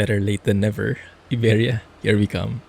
Better late than never. Iberia, here we come.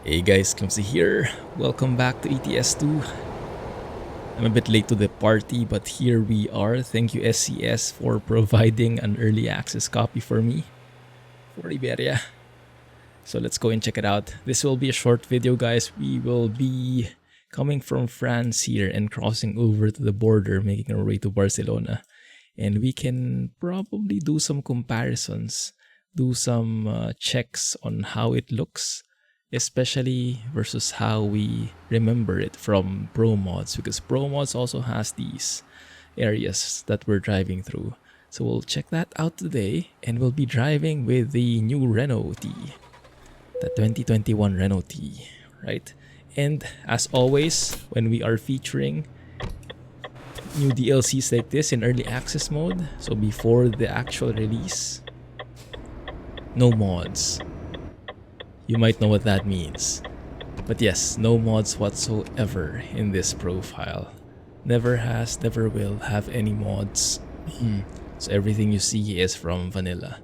Hey guys, Clumsy here. Welcome back to ETS2. I'm a bit late to the party, but here we are. Thank you SCS for providing an early access copy for me for Iberia. So let's go and check it out. This will be a short video, guys. We will be coming from France here and crossing over to the border, making our way to Barcelona. And we can probably do some comparisons, do some checks on how it looks, especially versus how we remember it from Pro Mods, because Pro Mods also has these areas that we're driving through. So we'll check that out today, and we'll be driving with the new Renault T, the 2021 Renault T, right? And as always, when we are featuring new DLCs like this in early access mode, so before the actual release, no mods. You might know what that means. But yes, no mods whatsoever in this profile. Never has, never will have any mods. So everything you see is from vanilla.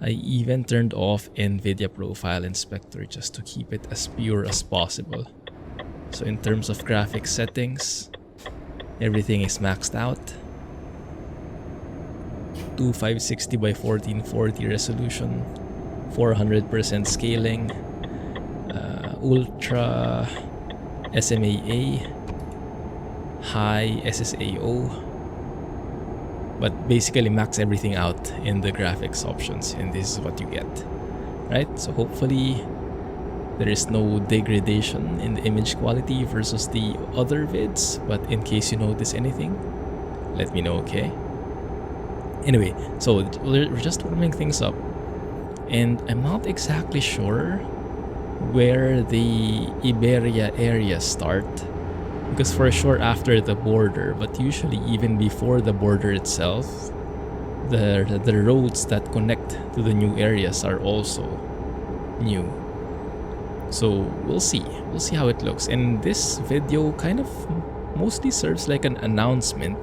I even turned off NVIDIA Profile Inspector just to keep it as pure as possible. So in terms of graphics settings, everything is maxed out. 2560 by 1440 resolution, 400% scaling, ultra SMAA, high SSAO, but basically max everything out in the graphics options, and this is what you get, right? So hopefully there is no degradation in the image quality versus the other vids, but in case you notice anything, let me know, okay? Anyway, so we're just warming things up, and I'm not exactly sure where the Iberia areas start, because for sure after the border, but usually even before the border itself, the roads that connect to the new areas are also new. So we'll see how it looks. And this video kind of mostly serves like an announcement,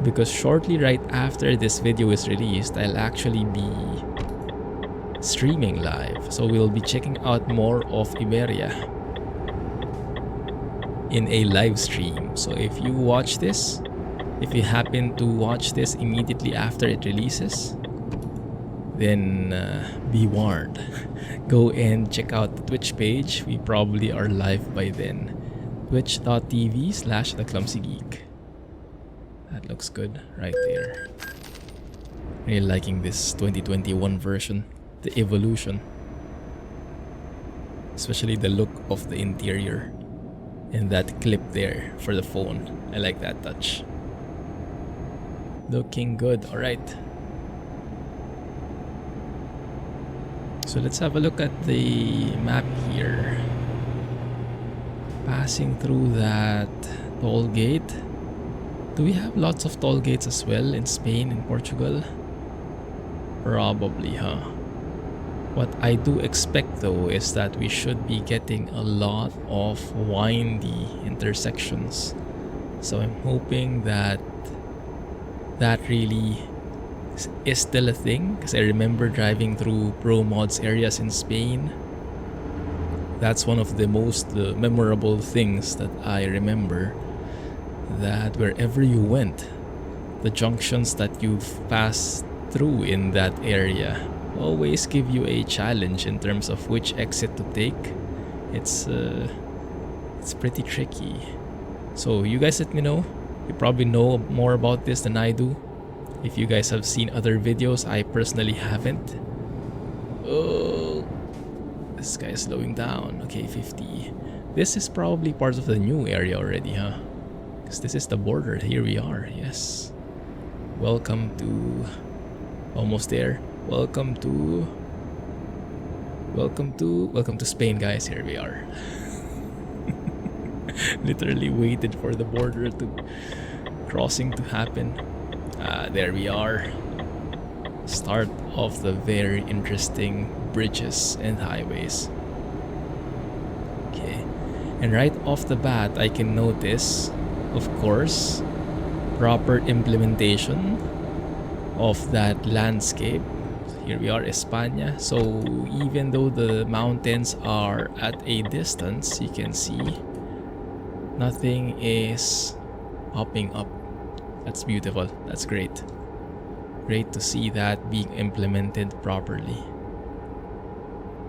because shortly right after this video is released, I'll actually be streaming live. So we'll be checking out more of Iberia in a live stream. So if you watch this, if you happen to watch this immediately after it releases, then be warned. Go and check out the Twitch page. We probably are live by then. Twitch.tv/theclumsygeek. That looks good right there. Really liking this 2021 version. The evolution, especially the look of the interior and that clip there for the phone. I like that touch. Looking good. All right, so let's have a look at the map here. Passing through that toll gate. Do we have lots of toll gates as well in Spain and Portugal? Probably, huh? What I do expect though is that we should be getting a lot of windy intersections. So I'm hoping that that really is still a thing, because I remember driving through Pro Mods areas in Spain. That's one of the most memorable things that I remember, that wherever you went, the junctions that you've passed through in that area always give you a challenge in terms of which exit to take. It's pretty tricky. So you guys let me know. You probably know more about this than I do. If you guys have seen other videos, I personally haven't. Oh, this guy is slowing down. Okay, 50. This is probably part of the new area already, huh? Because this is the border. Here we are. Yes. Welcome to... Almost there. Welcome to Spain, guys. Here we are. Literally waited for the border to crossing to happen. There we are. start of the very interesting bridges and highways. Okay, and right off the bat, I can notice, of course, proper implementation of that landscape. Here we are, España. So even though the mountains are at a distance, you can see nothing is popping up. That's beautiful. That's great. Great to see that being implemented properly.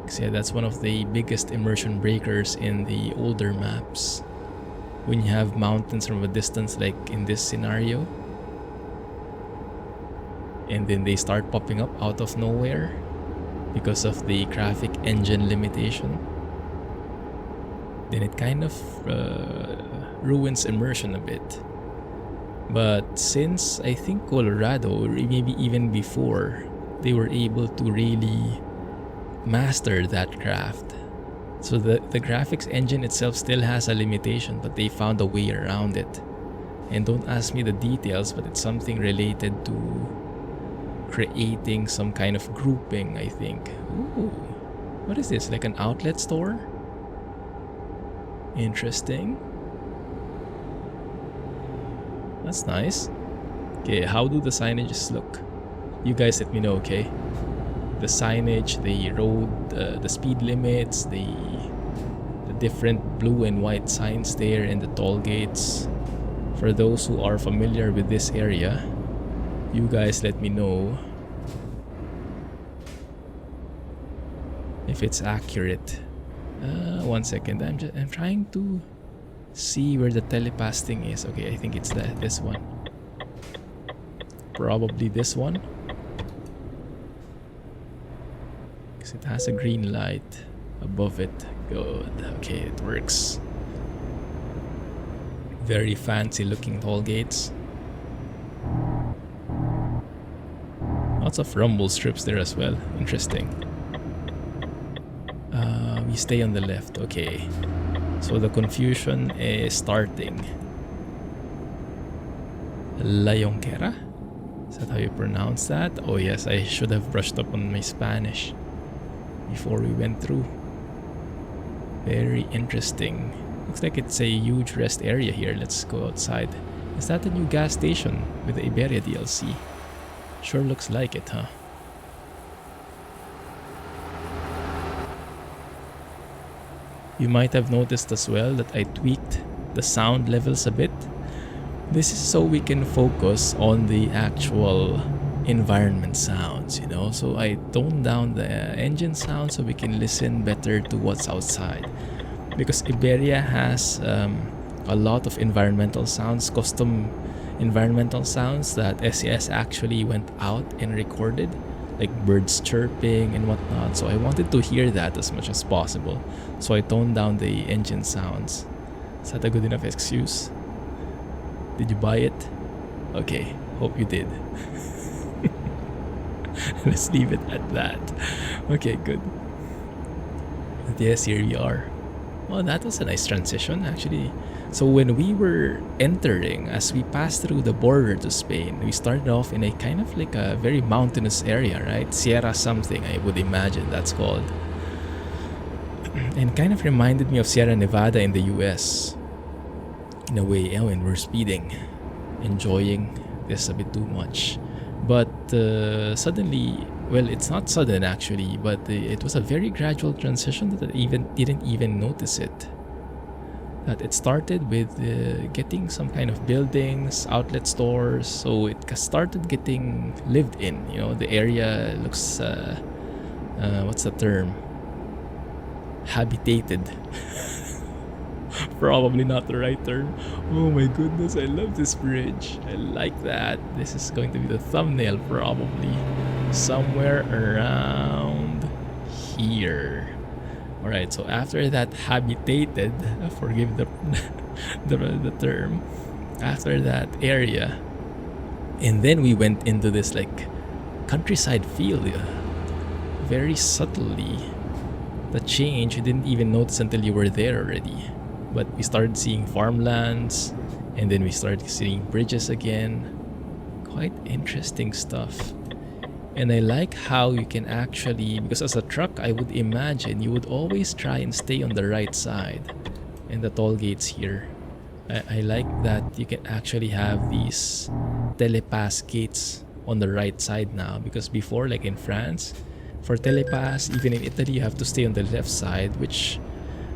So yeah, that's one of the biggest immersion breakers in the older maps. When you have mountains from a distance, like in this scenario, and then they start popping up out of nowhere because of the graphic engine limitation, then it kind of ruins immersion a bit. But since I think Colorado, or maybe even before, they were able to really master that craft. So the graphics engine itself still has a limitation, but they found a way around it. And don't ask me the details, but it's something related to creating some kind of grouping, I think. Ooh, what is this? Like an outlet store? Interesting. That's nice. Okay, how do the signages look? You guys let me know, okay? The signage, the road, the speed limits, the different blue and white signs there, and the toll gates. For those who are familiar with this area, you guys let me know if it's accurate. 1 second, I'm trying to see where the telepass thing is. Okay, I think it's this one. Probably this one. Because it has a green light above it. Good. Okay, it works. Very fancy looking toll gates. Lots of rumble strips there as well. Interesting. We stay on the left. Okay. So the confusion is starting. La Jonquera? Is that how you pronounce that? Oh yes, I should have brushed up on my Spanish before we went through. Very interesting. Looks like it's a huge rest area here. Let's go outside. Is that the new gas station with the Iberia DLC? Sure looks like it, huh? You might have noticed as well that I tweaked the sound levels a bit. This is so we can focus on the actual environment sounds, you know? So I toned down the engine sound so we can listen better to what's outside. Because Iberia has a lot of environmental sounds, custom environmental sounds that SES actually went out and recorded, like birds chirping and whatnot. So I wanted to hear that as much as possible. So I toned down the engine sounds. Is that a good enough excuse? Did you buy it? Okay, hope you did. Let's leave it at that. Okay, good. But yes, here we are. Well, that was a nice transition, actually. So when we were entering, as we passed through the border to Spain, we started off in a kind of like a very mountainous area, right? Sierra something, I would imagine that's called. And kind of reminded me of Sierra Nevada in the US. In a way, when we're speeding, enjoying this a bit too much. But suddenly, well, it's not sudden actually, but it was a very gradual transition that I didn't even notice it. That it started with getting some kind of buildings, outlet stores, so it started getting lived in. You know, the area looks, what's the term? Habitated. Probably not the right term. Oh my goodness, I love this bridge. I like that. This is going to be the thumbnail probably. Somewhere around here. Alright, so after that habitated, forgive the term, after that area, and then we went into this like countryside feel, very subtly. The change you didn't even notice until you were there already. But we started seeing farmlands, and then we started seeing bridges again. Quite interesting stuff. And I like how you can actually, because as a truck, I would imagine you would always try and stay on the right side in the toll gates here. I like that you can actually have these telepass gates on the right side now, because before, like in France, for telepass, even in Italy, you have to stay on the left side, which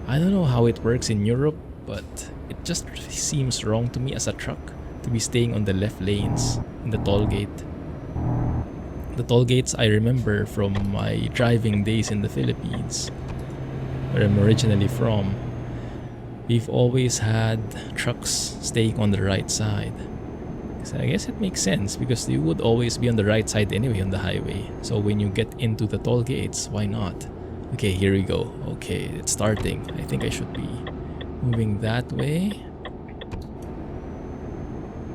I don't know how it works in Europe, but it just seems wrong to me as a truck to be staying on the left lanes in the toll gate. The toll gates I remember from my driving days in the Philippines, where I'm originally from, we've always had trucks staying on the right side. So I guess it makes sense because you would always be on the right side anyway on the highway. So when you get into the toll gates, why not? Okay, here we go. Okay, it's starting. I think I should be moving that way.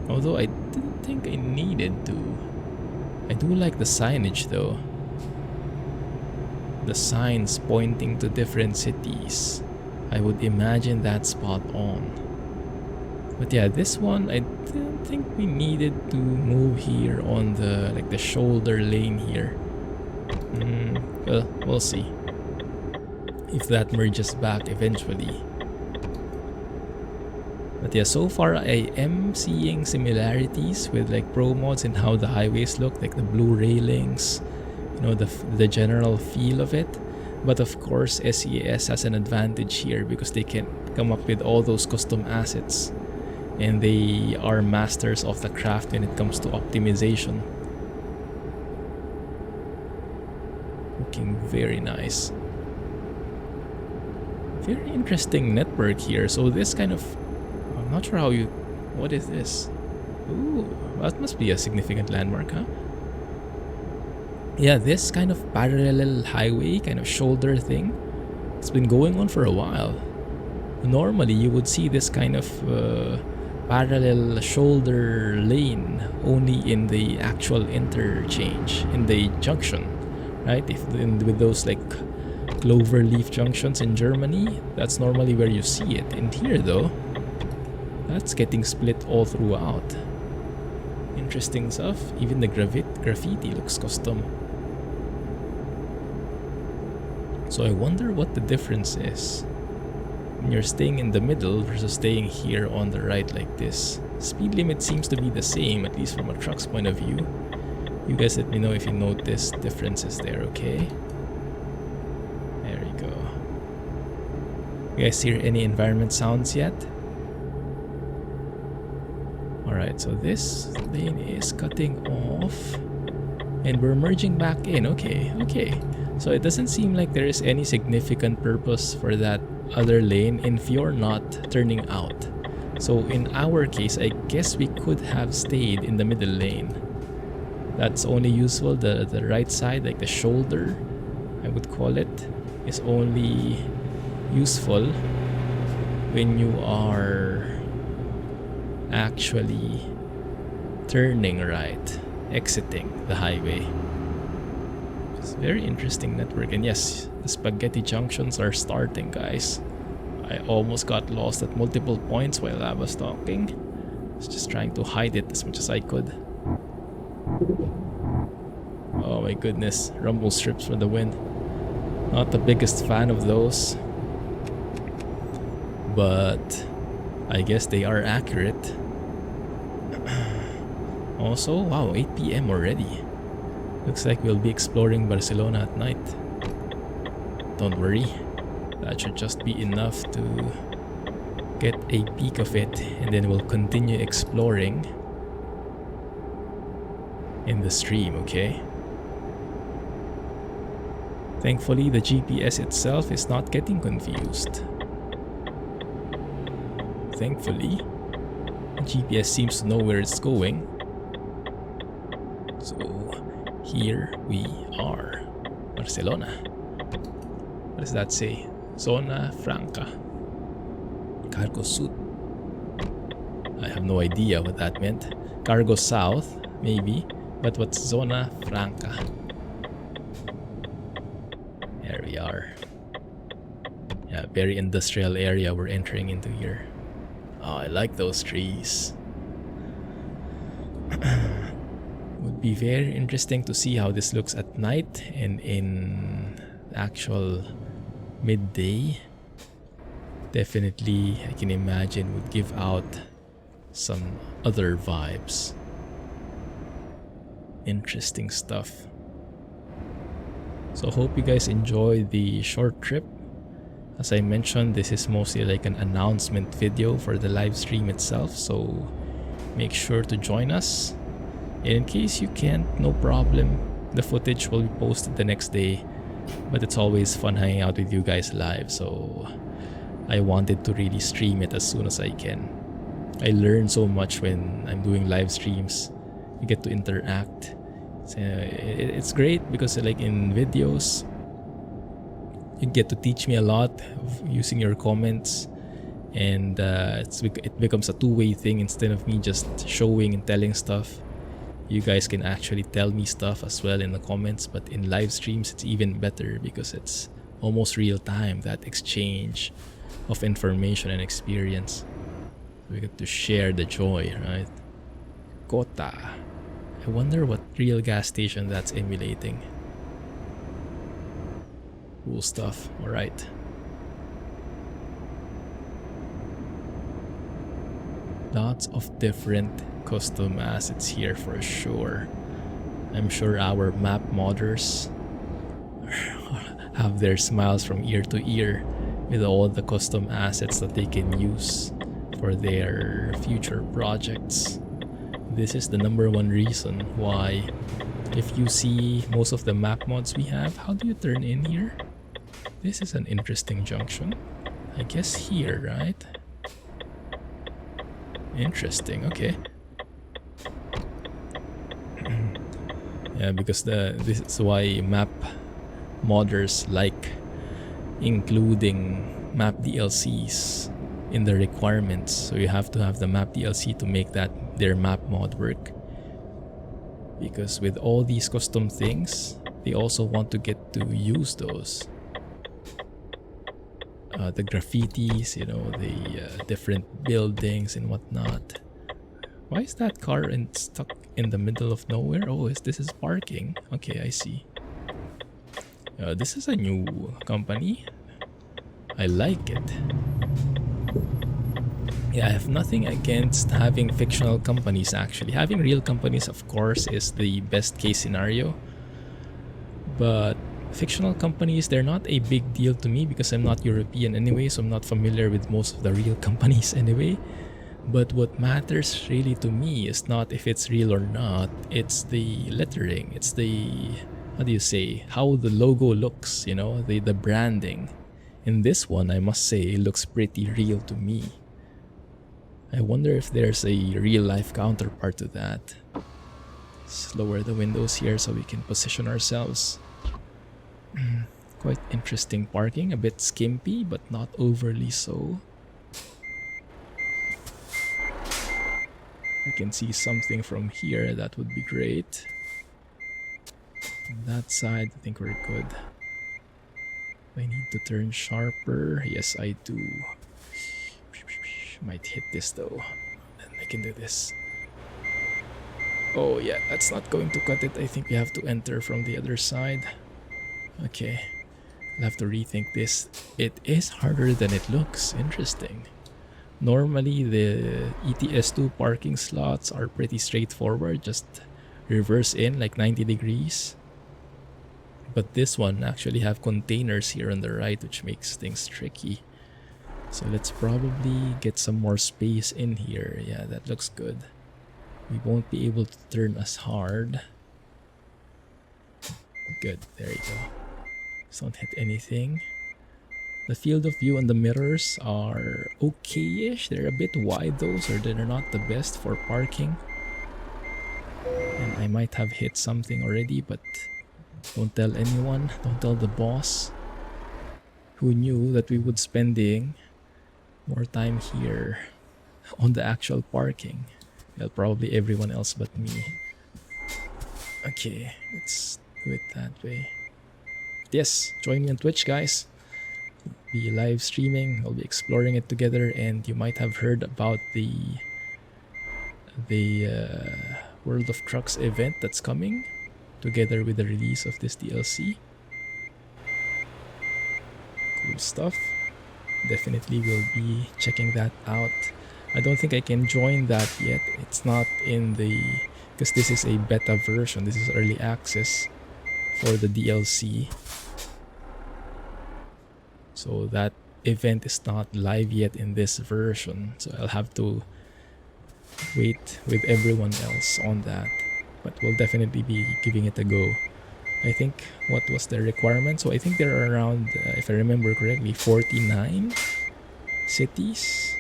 Although I didn't think I needed to. I do like the signage though. The signs pointing to different cities. I would imagine that's spot on. But yeah, this one I didn't think we needed to move here on the the shoulder lane here. Well, we'll see if that merges back eventually. But yeah, so far I am seeing similarities with like pro mods and how the highways look, like the blue railings, you know, the general feel of it. But of course, SKRS has an advantage here because they can come up with all those custom assets, and they are masters of the craft when it comes to optimization. Looking very nice. Very interesting network here. So this kind of, I'm not sure how you, what is this? Ooh, that must be a significant landmark, huh? Yeah, this kind of parallel highway, kind of shoulder thing, it's been going on for a while. Normally, you would see this kind of parallel shoulder lane only in the actual interchange, in the junction, right? With those like cloverleaf junctions in Germany, that's normally where you see it. In here, though, that's getting split all throughout. Interesting stuff. Even the graffiti looks custom. So I wonder what the difference is when you're staying in the middle versus staying here on the right like this. Speed limit seems to be the same, at least from a truck's point of view. You guys let me know if you notice differences there, okay? There we go. You guys hear any environment sounds yet? Alright, so this lane is cutting off and we're merging back in. Okay. So it doesn't seem like there is any significant purpose for that other lane if you're not turning out. So in our case, I guess we could have stayed in the middle lane. That's only useful, the right side, like the shoulder, I would call it, is only useful when you are actually turning right, exiting the highway. It's a very interesting network. And yes, the spaghetti junctions are starting, guys. I almost got lost at multiple points while I was talking. I was just trying to hide it as much as I could. Oh my goodness, rumble strips for the win. Not the biggest fan of those, but I guess they are accurate. Also, wow, 8 PM already. Looks like we'll be exploring Barcelona at night. Don't worry, that should just be enough to get a peek of it, and then we'll continue exploring in the stream, okay? Thankfully, the GPS itself is not getting confused. Thankfully, the GPS seems to know where it's going. So, here we are. Barcelona. What does that say? Zona Franca. Cargo Sud. I have no idea what that meant. Cargo South, maybe. But what's Zona Franca? There we are. Yeah, very industrial area we're entering into here. Oh, I like those trees. Would Be very interesting to see how this looks at night and in actual midday. Definitely, I can imagine would give out some other vibes. Interesting stuff. So hope you guys enjoy the short trip. As I mentioned, this is mostly like an announcement video for the live stream itself, so make sure to join us. And in case you can't, no problem. The footage will be posted the next day, but it's always fun hanging out with you guys live, so I wanted to really stream it as soon as I can. I learn so much when I'm doing live streams. You get to interact. It's great because like in videos, you get to teach me a lot using your comments, and it becomes a two-way thing. Instead of me just showing and telling stuff, you guys can actually tell me stuff as well in the comments. But in live streams, it's even better because it's almost real time, that exchange of information and experience. We get to share the joy, right? Kota. I wonder what real gas station that's emulating. Cool stuff. Alright. Lots of different custom assets here for sure. I'm sure our map modders have their smiles from ear to ear with all the custom assets that they can use for their future projects. This is the #1 reason why, if you see most of the map mods we have, how do you turn in here? This is an interesting junction. I guess here, right? Interesting, okay. Yeah, because this is why map modders like including map DLCs in the requirements. So you have to have the map DLC to make that their map mod work. Because with all these custom things, they also want to get to use those. The graffitis, you know, the different buildings and whatnot. Why is that car stuck in the middle of nowhere? Oh, this is parking. Okay, I see. This is a new company. I like it. Yeah, I have nothing against having fictional companies actually. Having real companies, of course, is the best case scenario. But fictional companies, they're not a big deal to me because I'm not European anyway, so I'm not familiar with most of the real companies anyway. But what matters really to me is not if it's real or not, it's the lettering, it's the, how do you say, how the logo looks, you know, the branding. In this one, I must say, it looks pretty real to me. I wonder if there's a real life counterpart to that. Let's lower the windows here so we can position ourselves. Quite interesting parking, a bit skimpy but not overly so. I can see something from here, that would be great. On that side, I think we're good. I need to turn sharper. Yes, I do. Might hit this though. And I can do this. Oh yeah, that's not going to cut it. I think we have to enter from the other side. Okay. I'll have to rethink this. It is harder than it looks. Interesting. Normally the ETS2 parking slots are pretty straightforward. Just reverse in like 90 degrees. But this one actually have containers here on the right, which makes things tricky. So let's probably get some more space in here. Yeah, that looks good. We won't be able to turn as hard. Good, there you go. Just don't hit anything. The field of view and the mirrors are okay-ish. They're a bit wide though, so they're not the best for parking. And I might have hit something already, but don't tell anyone. Don't tell the boss. Who knew that we would spending more time here on the actual parking? Well, probably everyone else but me. Okay, let's do it that way. Yes, join me on Twitch, guys. Be live streaming. I'll be exploring it together, and you might have heard about the World of Trucks event that's coming together with the release of this DLC. Cool stuff. Definitely will be checking that out. I don't think I can join that yet. It's not in the... because this is a beta version. This is early access for the DLC. So that event is not live yet in this version. So I'll have to wait with everyone else on that. But we'll definitely be giving it a go. I think what was the requirement? So I think there are around, if I remember correctly, 49 cities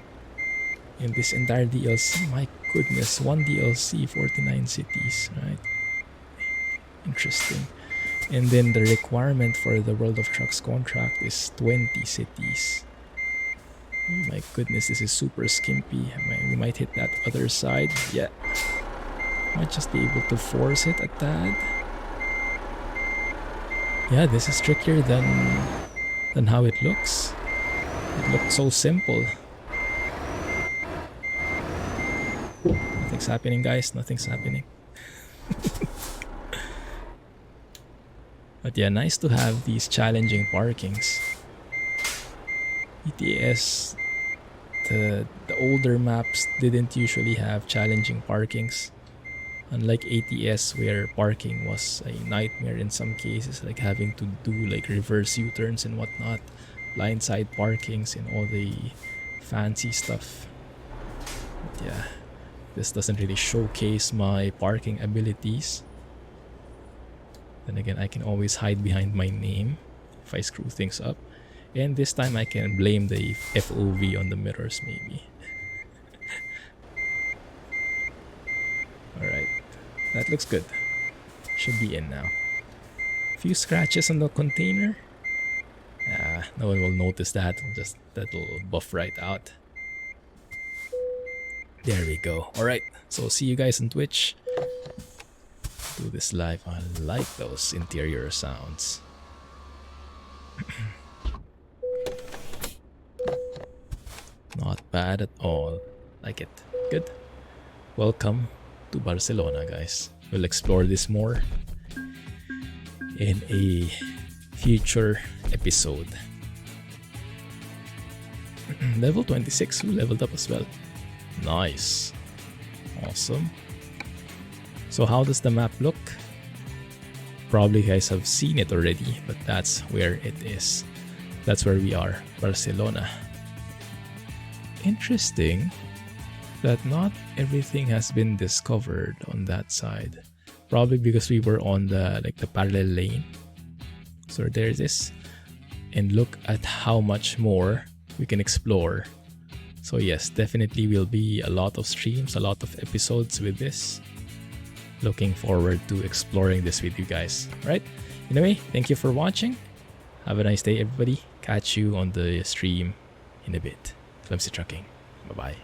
in this entire DLC. My goodness, one DLC, 49 cities, right? Interesting. And then the requirement for the World of Trucks contract is 20 cities. Oh my goodness, this is super skimpy. We might hit that other side. Yeah. Might just be able to force it at that. Yeah, this is trickier than how it looks. It looked so simple. Nothing's happening, guys. Nothing's happening. But yeah, nice to have these challenging parkings. ETS, the older maps didn't usually have challenging parkings. Unlike ATS, where parking was a nightmare in some cases, like having to do like reverse U-turns and whatnot, blindside parkings and all the fancy stuff. But yeah, this doesn't really showcase my parking abilities. Then again, I can always hide behind my name if I screw things up. And this time I can blame the FOV on the mirrors maybe. Alright, that looks good. Should be in now. Few scratches on the container. No one will notice that. That'll buff right out. There we go. Alright, so see you guys on Twitch. Do this live. I like those interior sounds. Not bad at all. Like it. Good. Welcome to Barcelona, guys. We'll explore this more in a future episode. Level 26, who leveled up as well. Nice. Awesome. So how does the map look? Probably you guys have seen it already, but that's where it is. That's where we are, Barcelona. Interesting that not everything has been discovered on that side. Probably because we were on the parallel lane. So there it is. And look at how much more we can explore. So yes, definitely will be a lot of streams, a lot of episodes with this. Looking forward to exploring this with you guys. Alright, anyway, thank you for watching. Have a nice day, everybody. Catch you on the stream in a bit. Clumsy Trucking. Bye-bye.